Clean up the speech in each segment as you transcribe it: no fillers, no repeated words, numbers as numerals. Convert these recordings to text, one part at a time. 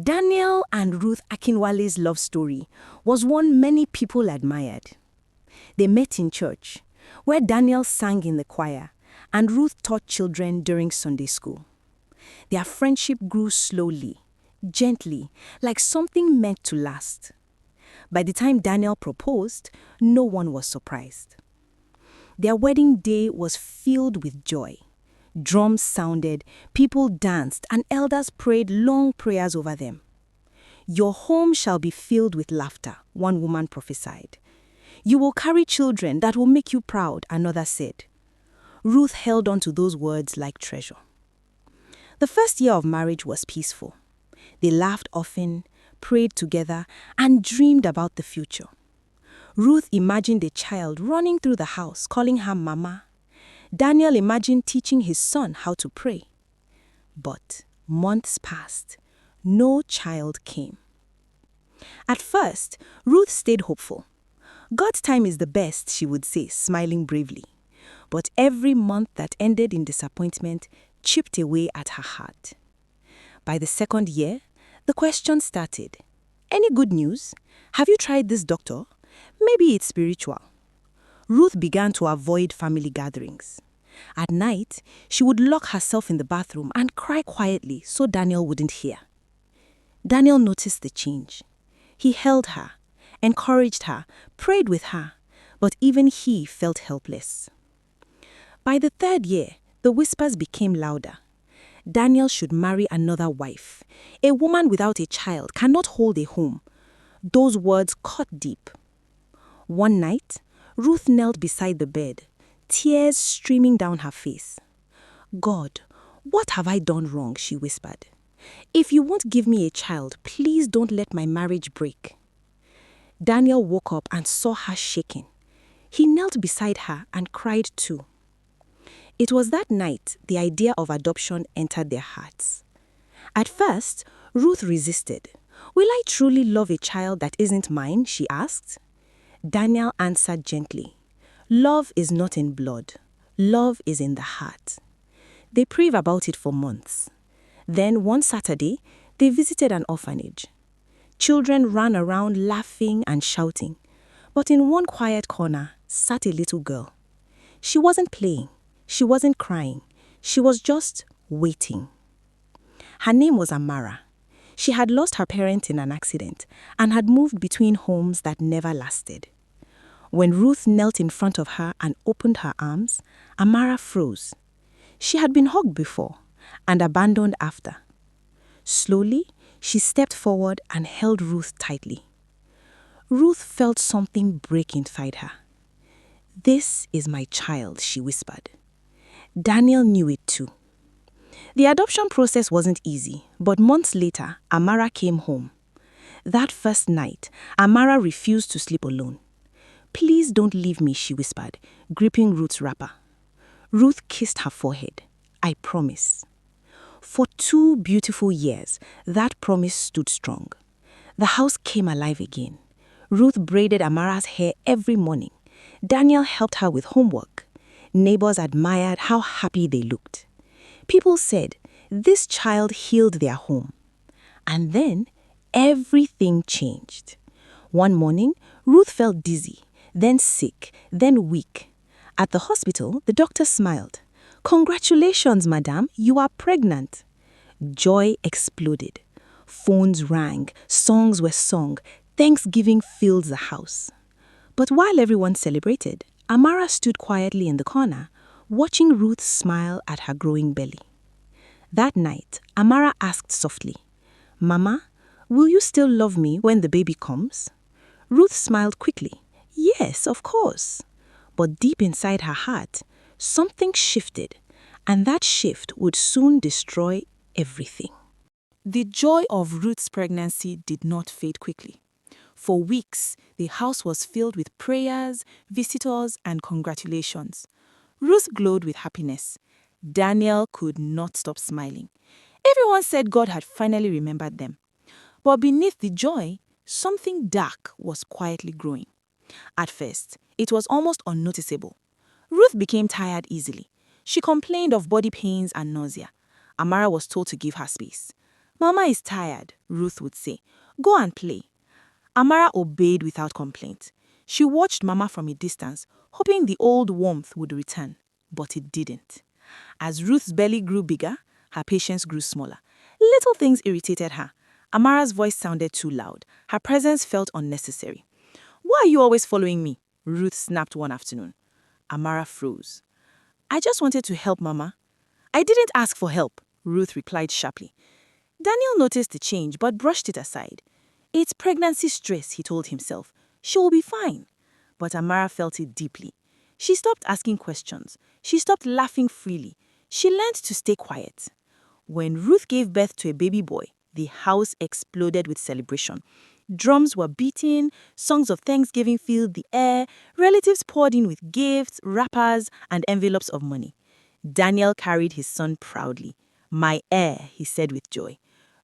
Daniel and Ruth Akinwale's love story was one many people admired. They met in church, where Daniel sang in the choir and Ruth taught children during Sunday school. Their friendship grew slowly, gently, like something meant to last. By the time Daniel proposed, no one was surprised. Their wedding day was filled with joy. Drums sounded, people danced, and elders prayed long prayers over them. "Your home shall be filled with laughter," one woman prophesied. "You will carry children that will make you proud," another said. Ruth held on to those words like treasure. The first year of marriage was peaceful. They laughed often, prayed together, and dreamed about the future. Ruth imagined a child running through the house, calling her Mama. Daniel imagined teaching his son how to pray. But months passed. No child came. At first, Ruth stayed hopeful. "God's time is the best," she would say, smiling bravely. But every month that ended in disappointment chipped away at her heart. By the second year, the question started. "Any good news? Have you tried this doctor? Maybe it's spiritual." Ruth began to avoid family gatherings. At night, she would lock herself in the bathroom and cry quietly so Daniel wouldn't hear. Daniel noticed the change. He held her, encouraged her, prayed with her, but even he felt helpless. By the third year, the whispers became louder. Daniel should marry another wife. A woman without a child cannot hold a home. Those words cut deep. One night, Ruth knelt beside the bed, tears streaming down her face. "God, what have I done wrong?" she whispered. "If you won't give me a child, please don't let my marriage break." Daniel woke up and saw her shaking. He knelt beside her and cried too. It was that night the idea of adoption entered their hearts. At first, Ruth resisted. "Will I truly love a child that isn't mine?" she asked. Daniel answered gently, "Love is not in blood. Love is in the heart." They prayed about it for months. Then one Saturday, they visited an orphanage. Children ran around laughing and shouting. But in one quiet corner sat a little girl. She wasn't playing. She wasn't crying. She was just waiting. Her name was Amara. She had lost her parents in an accident and had moved between homes that never lasted. When Ruth knelt in front of her and opened her arms, Amara froze. She had been hugged before and abandoned after. Slowly, she stepped forward and held Ruth tightly. Ruth felt something break inside her. "This is my child," she whispered. Daniel knew it too. The adoption process wasn't easy, but months later, Amara came home. That first night, Amara refused to sleep alone. "Please don't leave me," she whispered, gripping Ruth's wrapper. Ruth kissed her forehead. "I promise." For 2 beautiful years, that promise stood strong. The house came alive again. Ruth braided Amara's hair every morning. Daniel helped her with homework. Neighbors admired how happy they looked. People said, "This child healed their home." And then, everything changed. One morning, Ruth felt dizzy, then sick, then weak. At the hospital, the doctor smiled. "Congratulations, madam, you are pregnant." Joy exploded. Phones rang, songs were sung, Thanksgiving filled the house. But while everyone celebrated, Amara stood quietly in the corner, watching Ruth smile at her growing belly. That night, Amara asked softly, "Mama, will you still love me when the baby comes?" Ruth smiled quickly. "Yes, of course." But deep inside her heart, something shifted, and that shift would soon destroy everything. The joy of Ruth's pregnancy did not fade quickly. For weeks, the house was filled with prayers, visitors, and congratulations. Ruth glowed with happiness. Daniel could not stop smiling. Everyone said God had finally remembered them. But beneath the joy, something dark was quietly growing. At first, it was almost unnoticeable. Ruth became tired easily. She complained of body pains and nausea. Amara was told to give her space. "Mama is tired," Ruth would say. "Go and play." Amara obeyed without complaint. She watched Mama from a distance, hoping the old warmth would return, but it didn't. As Ruth's belly grew bigger, her patience grew smaller. Little things irritated her. Amara's voice sounded too loud. Her presence felt unnecessary. "Why are you always following me?" Ruth snapped one afternoon. Amara froze. "I just wanted to help, Mama." "I didn't ask for help," Ruth replied sharply. Daniel noticed the change but brushed it aside. "It's pregnancy stress," he told himself. "She will be fine." But Amara felt it deeply. She stopped asking questions. She stopped laughing freely. She learned to stay quiet. When Ruth gave birth to a baby boy, the house exploded with celebration. Drums were beating, songs of thanksgiving filled the air, relatives poured in with gifts, wrappers, and envelopes of money. Daniel carried his son proudly. "My heir," he said with joy.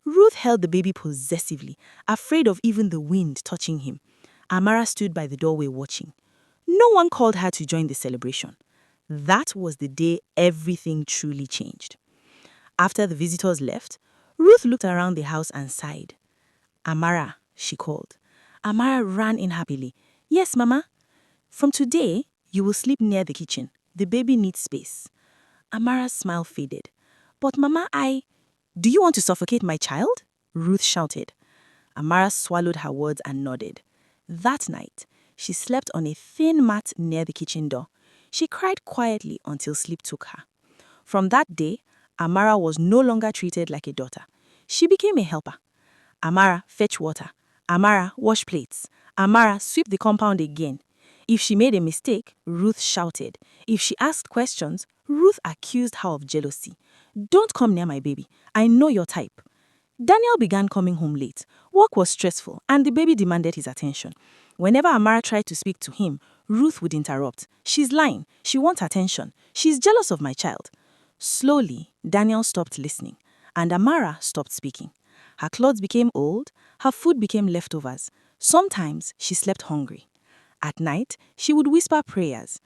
Ruth held the baby possessively, afraid of even the wind touching him. Amara stood by the doorway watching. No one called her to join the celebration. That was the day everything truly changed. After the visitors left, Ruth looked around the house and sighed. "Amara," she called. Amara ran in happily. "Yes, Mama." "From today, you will sleep near the kitchen. The baby needs space." Amara's smile faded. "But Mama, Do you want to suffocate my child?" Ruth shouted. Amara swallowed her words and nodded. That night, she slept on a thin mat near the kitchen door. She cried quietly until sleep took her. From that day, Amara was no longer treated like a daughter. She became a helper. "Amara, fetch water. Amara, wash plates. Amara, sweep the compound again." If she made a mistake, Ruth shouted. If she asked questions, Ruth accused her of jealousy. "Don't come near my baby. I know your type." Daniel began coming home late. Work was stressful, and the baby demanded his attention. Whenever Amara tried to speak to him, Ruth would interrupt. "She's lying. She wants attention. She's jealous of my child." Slowly, Daniel stopped listening, and Amara stopped speaking. Her clothes became old, her food became leftovers. Sometimes she slept hungry. At night, she would whisper prayers.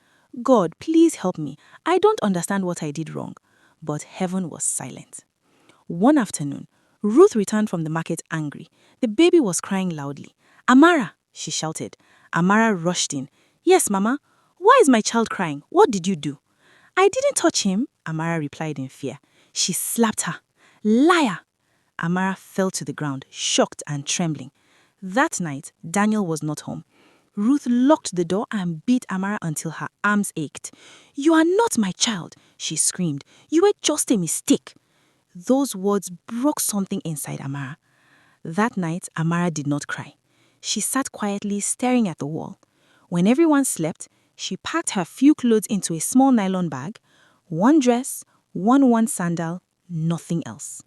"God, please help me. I don't understand what I did wrong." But heaven was silent. One afternoon, Ruth returned from the market angry. The baby was crying loudly. "Amara!" she shouted. Amara rushed in. "Yes, Mama. Why is my child crying? What did you do?" "I didn't touch him," Amara replied in fear. She slapped her. "Liar!" Amara fell to the ground, shocked and trembling. That night, Daniel was not home. Ruth locked the door and beat Amara until her arms ached. "You are not my child," she screamed. "You were just a mistake." Those words broke something inside Amara. That night, Amara did not cry. She sat quietly staring at the wall. When everyone slept, she packed her few clothes into a small nylon bag. One dress, one sandal, nothing else.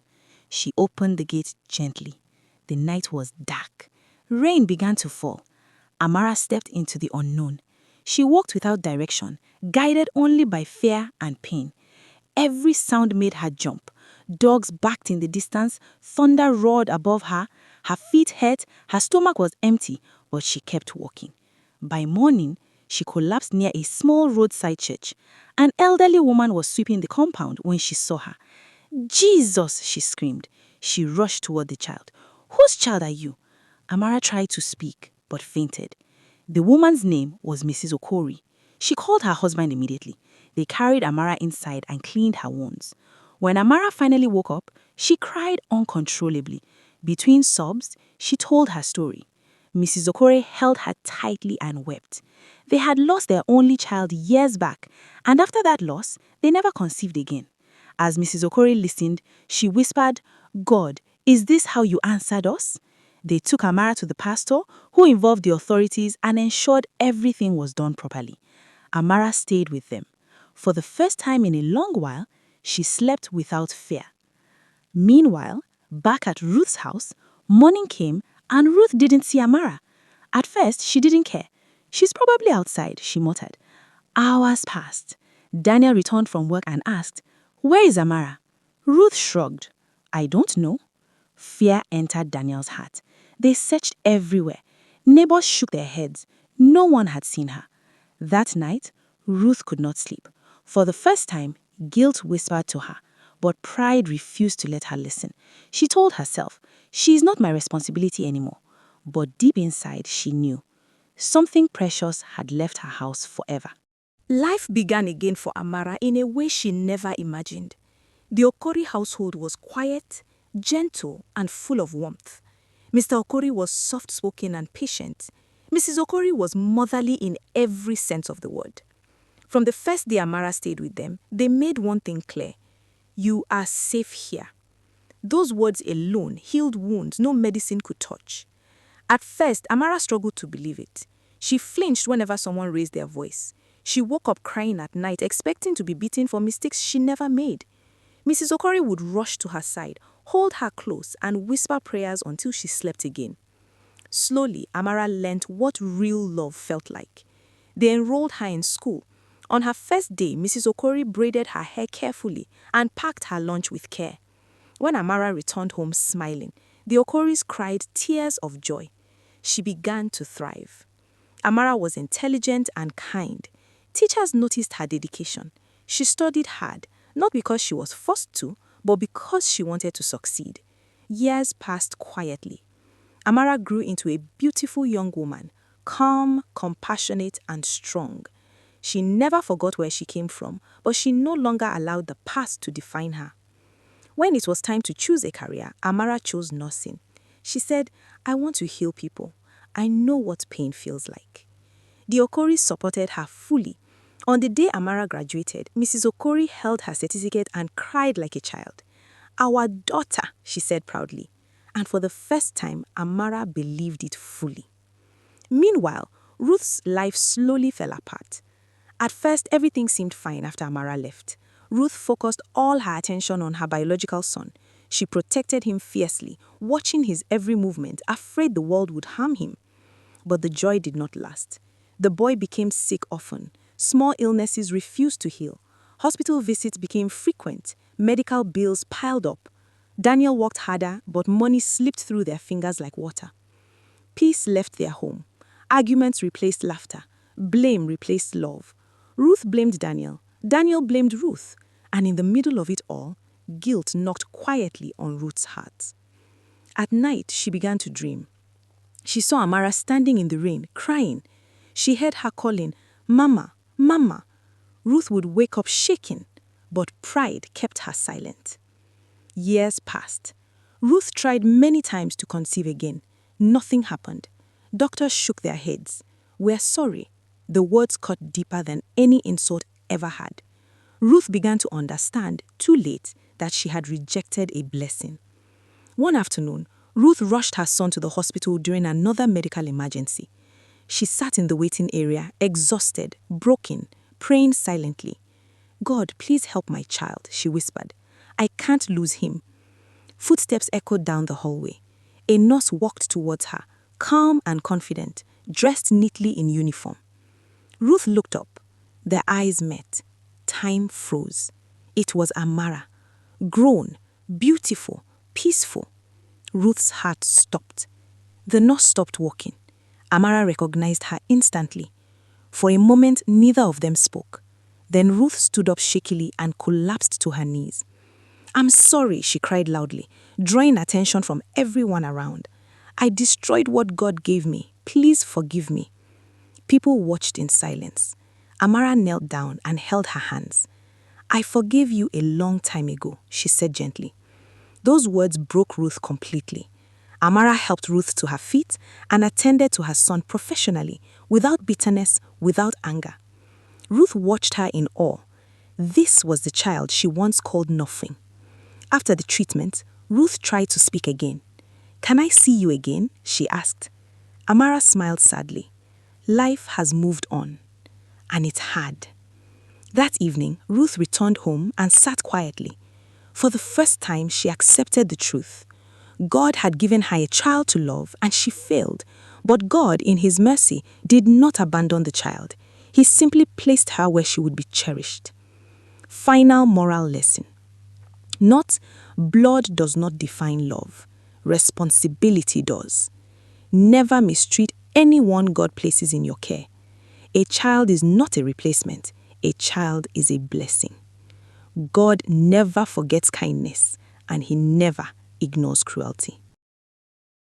She opened the gate gently. The night was dark. Rain began to fall. Amara stepped into the unknown. She walked without direction, guided only by fear and pain. Every sound made her jump. Dogs barked in the distance, thunder roared above her. Her feet hurt, her stomach was empty, but she kept walking. By morning, she collapsed near a small roadside church. An elderly woman was sweeping the compound when she saw her. "Jesus!" she screamed. She rushed toward the child. "Whose child are you?" Amara tried to speak, but fainted. The woman's name was Mrs. Okori. She called her husband immediately. They carried Amara inside and cleaned her wounds. When Amara finally woke up, she cried uncontrollably. Between sobs, she told her story. Mrs. Okori held her tightly and wept. They had lost their only child years back, and after that loss, they never conceived again. As Mrs. Okori listened, she whispered, "God, is this how you answered us?" They took Amara to the pastor, who involved the authorities and ensured everything was done properly. Amara stayed with them. For the first time in a long while, she slept without fear. Meanwhile, back at Ruth's house, morning came and Ruth didn't see Amara. At first, she didn't care. "She's probably outside," she muttered. Hours passed. Daniel returned from work and asked, "Where is Amara?" Ruth shrugged. "I don't know." Fear entered Daniel's heart. They searched everywhere. Neighbors shook their heads. No one had seen her. That night, Ruth could not sleep. For the first time, guilt whispered to her. But pride refused to let her listen. She told herself, "She is not my responsibility anymore." But deep inside, she knew something precious had left her house forever. Life began again for Amara in a way she never imagined. The Okori household was quiet, gentle, and full of warmth. Mr. Okori was soft-spoken and patient. Mrs. Okori was motherly in every sense of the word. From the first day Amara stayed with them, they made one thing clear: you are safe here. Those words alone healed wounds no medicine could touch. At first, Amara struggled to believe it. She flinched whenever someone raised their voice. She woke up crying at night, expecting to be beaten for mistakes she never made. Mrs. Okori would rush to her side, hold her close, and whisper prayers until she slept again. Slowly, Amara learnt what real love felt like. They enrolled her in school. On her first day, Mrs. Okori braided her hair carefully and packed her lunch with care. When Amara returned home smiling, the Okoris cried tears of joy. She began to thrive. Amara was intelligent and kind. Teachers noticed her dedication. She studied hard, not because she was forced to, but because she wanted to succeed. Years passed quietly. Amara grew into a beautiful young woman, calm, compassionate, and strong. She never forgot where she came from, but she no longer allowed the past to define her. When it was time to choose a career, Amara chose nursing. She said, "I want to heal people. I know what pain feels like." The Okoris supported her fully. On the day Amara graduated, Mrs. Okori held her certificate and cried like a child. "Our daughter," she said proudly. And for the first time, Amara believed it fully. Meanwhile, Ruth's life slowly fell apart. At first, everything seemed fine after Amara left. Ruth focused all her attention on her biological son. She protected him fiercely, watching his every movement, afraid the world would harm him. But the joy did not last. The boy became sick often. Small illnesses refused to heal. Hospital visits became frequent. Medical bills piled up. Daniel worked harder, but money slipped through their fingers like water. Peace left their home. Arguments replaced laughter. Blame replaced love. Ruth blamed Daniel. Daniel blamed Ruth. And in the middle of it all, guilt knocked quietly on Ruth's heart. At night, she began to dream. She saw Amara standing in the rain, crying. She heard her calling, "Mama, Mama." Ruth would wake up shaking, but pride kept her silent. Years passed. Ruth tried many times to conceive again. Nothing happened. Doctors shook their heads. "We're sorry." The words cut deeper than any insult ever had. Ruth began to understand, too late, that she had rejected a blessing. One afternoon, Ruth rushed her son to the hospital during another medical emergency. She sat in the waiting area, exhausted, broken, praying silently. "God, please help my child," she whispered. "I can't lose him." Footsteps echoed down the hallway. A nurse walked towards her, calm and confident, dressed neatly in uniform. Ruth looked up. Their eyes met. Time froze. It was Amara. Grown, beautiful, peaceful. Ruth's heart stopped. The nurse stopped walking. Amara recognized her instantly. For a moment, neither of them spoke. Then Ruth stood up shakily and collapsed to her knees. "I'm sorry," she cried loudly, drawing attention from everyone around. "I destroyed what God gave me. Please forgive me." People watched in silence. Amara knelt down and held her hands. "I forgave you a long time ago," she said gently. Those words broke Ruth completely. Amara helped Ruth to her feet and attended to her son professionally, without bitterness, without anger. Ruth watched her in awe. This was the child she once called nothing. After the treatment, Ruth tried to speak again. "Can I see you again?" she asked. Amara smiled sadly. Life has moved on. And it had. That evening, Ruth returned home and sat quietly. For the first time, she accepted the truth. God had given her a child to love, and she failed. But God, in His mercy, did not abandon the child. He simply placed her where she would be cherished. Final moral lesson. Not blood does not define love. Responsibility does. Never mistreat anyone God places in your care. A child is not a replacement. A child is a blessing. God never forgets kindness, and he never ignores cruelty.